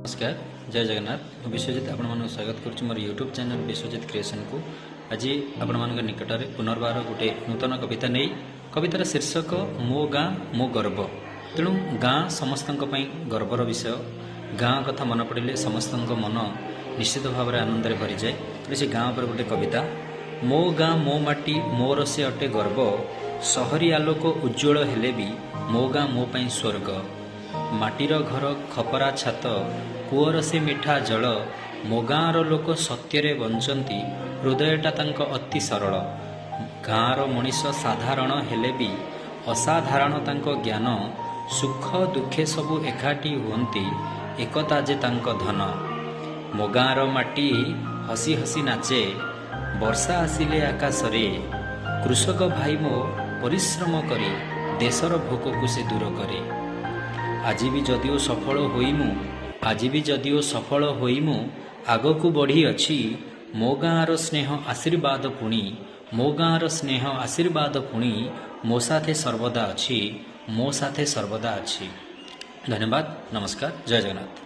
नमस्कार जय जगन्नाथ मैं विश्वजित आपण मानक स्वागत करुच्ची मोर यूट्यूब चैनल विश्वजित क्रिएशन को आज आपण मान निकट में पुनर्बार गोटे नूतन कविता नहीं कवितार शीर्षक मो गाँ मो गर्व। तेणु गाँ समस्त गर्वर विषय गाँ कथा मन पड़े समस्त मन निश्चित भाव में आनंद भरी जाए। तेणु से गाँ पर गोटे कविता मो गाँ मो माटी मोर से अटे गर्व सहरी आलोक उज्ज्वल हेले भी मो गाँ मो पाई स्वर्ग माटीर घर खपरा छात कूअर से मिठा जल मो गाँर लोक सत्य बंचती हृदयटा तांको अति सरल गाँर मनीष साधारण हेले भी असाधारण तांको ज्ञान सुख दुखे सबु एकाठी हुंती एकता जे तांको धन मो गाँर माटी हसी हसी नाचे वर्षा आसिले आकाशरे कृषक भाई मो परिश्रम करी देशर भोक को से दूर करे आज भी जदिओ सफल होइमु आगकू बढ़ी अछि मो गाँर स्नेह आशीर्वाद पुणी मो गाँर स्नेह आशीर्वाद पुणी मो साथे सर्वदा अछि मो साथे सर्वदा अछि। धन्यवाद। नमस्कार। जय जगन्नाथ।